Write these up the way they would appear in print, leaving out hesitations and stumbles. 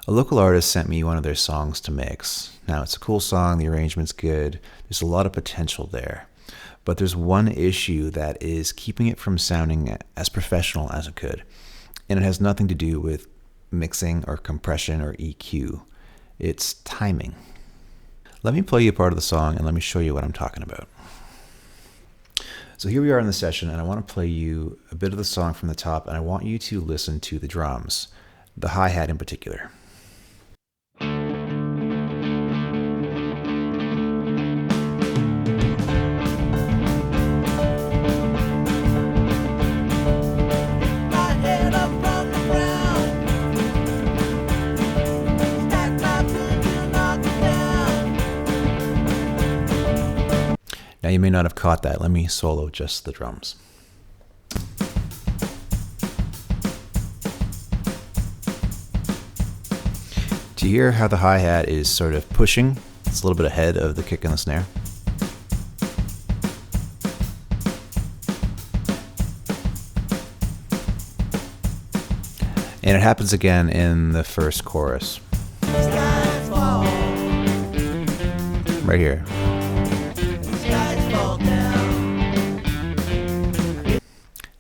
A local artist sent me one of their songs to mix. Now, it's a cool song, the arrangement's good, there's a lot of potential there. But there's one issue that is keeping it from sounding as professional as it could. And it has nothing to do with mixing or compression or EQ. It's timing. Let me play you a part of the song and let me show you what I'm talking about. So here we are in the session, and I want to play you a bit of the song from the top, and I want you to listen to the drums, the hi-hat in particular. Now you may not have caught that. Let me solo just the drums. Do you hear how the hi-hat is sort of pushing? It's a little bit ahead of the kick and the snare. And it happens again in the first chorus. Right here.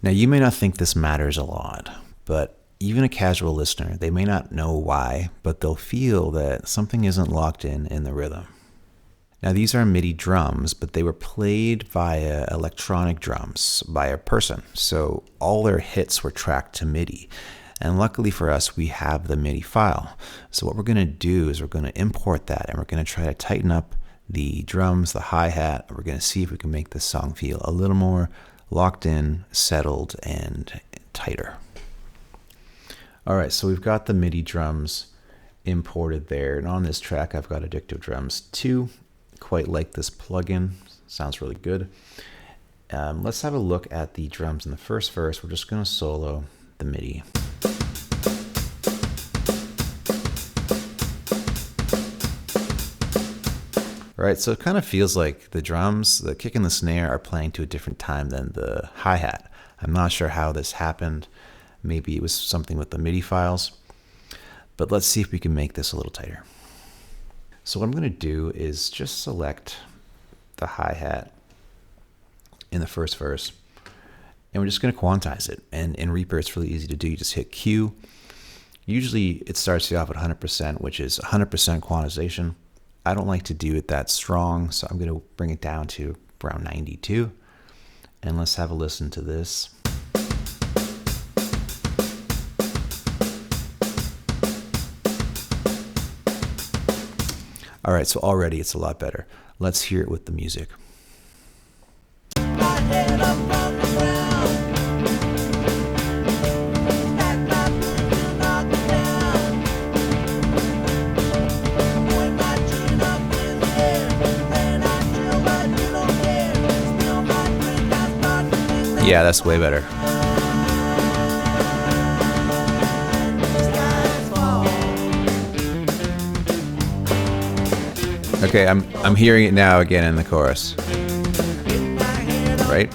Now, you may not think this matters a lot, but even a casual listener, they may not know why, but they'll feel that something isn't locked in the rhythm. Now, these are MIDI drums, but they were played via electronic drums by a person, so all their hits were tracked to MIDI. And luckily for us, we have the MIDI file. So what we're going to do is we're going to import that, and we're going to try to tighten up the drums, the hi-hat. We're going to see if we can make this song feel a little more locked in, settled, and tighter. All right, so we've got the MIDI drums imported there. And on this track, I've got Addictive Drums 2. Quite like this plugin. Sounds really good. Let's have a look at the drums in the first verse. We're just going to solo the MIDI. Right, so it kind of feels like the drums, the kick and the snare are playing to a different time than the hi-hat. I'm not sure how this happened. Maybe it was something with the MIDI files. But let's see if we can make this a little tighter. So what I'm going to do is just select the hi-hat in the first verse. And we're just going to quantize it. And in Reaper, it's really easy to do. You just hit Q. Usually it starts you off at 100%, which is 100% quantization. I don't like to do it that strong, so I'm going to bring it down to around 92. And let's have a listen to this. All right, so already it's a lot better. Let's hear it with the music. Yeah, that's way better. Okay, I'm hearing it now again in the chorus. Right?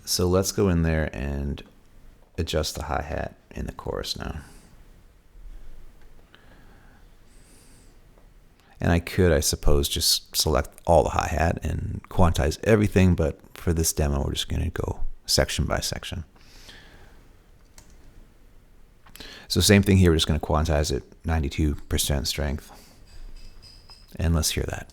So let's go in there and adjust the hi-hat in the chorus now. And I could, I suppose, just select all the hi-hat and quantize everything, but for this demo, we're just going to go section by section. So same thing here, we're just going to quantize it, 92% strength. And let's hear that.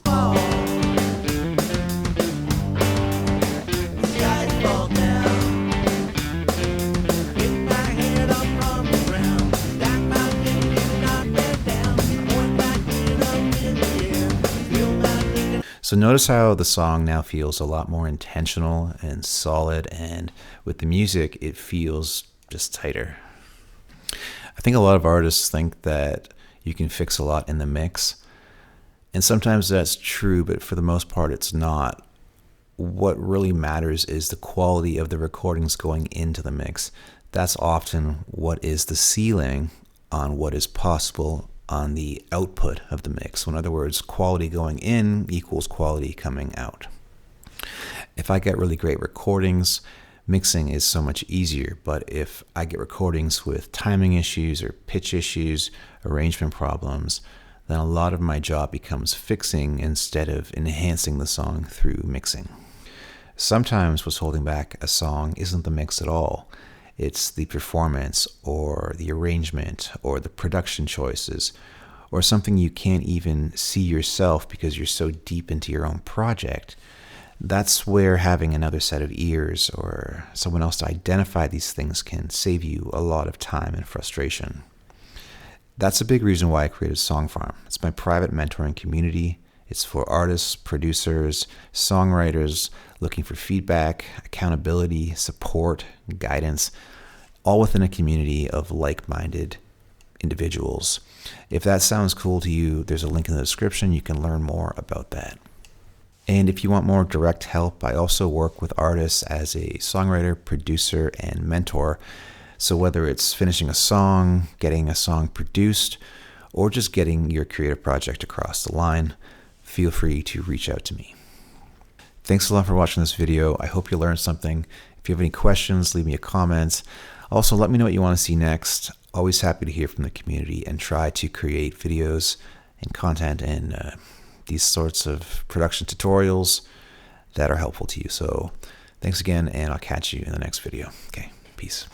So notice how the song now feels a lot more intentional and solid, and with the music, it feels just tighter. I think a lot of artists think that you can fix a lot in the mix, and sometimes that's true, but for the most part, it's not. What really matters is the quality of the recordings going into the mix. That's often what is the ceiling on what is possible on the output of the mix. So in other words, quality going in equals quality coming out. If I get really great recordings, mixing is so much easier. But if I get recordings with timing issues or pitch issues, arrangement problems, then a lot of my job becomes fixing instead of enhancing the song through mixing. Sometimes what's holding back a song isn't the mix at all. It's the performance or the arrangement or the production choices or something you can't even see yourself because you're so deep into your own project. That's where having another set of ears or someone else to identify these things can save you a lot of time and frustration. That's a big reason why I created Song Farm. It's my private mentoring community. It's for artists, producers, songwriters looking for feedback, accountability, support, guidance, all within a community of like-minded individuals. If that sounds cool to you, there's a link in the description. You can learn more about that. And if you want more direct help, I also work with artists as a songwriter, producer, and mentor. So whether it's finishing a song, getting a song produced, or just getting your creative project across the line, feel free to reach out to me. Thanks a lot for watching this video. I hope you learned something. If you have any questions, leave me a comment. Also, let me know what you want to see next. Always happy to hear from the community and try to create videos and content and these sorts of production tutorials that are helpful to you. So thanks again, and I'll catch you in the next video. Okay, peace.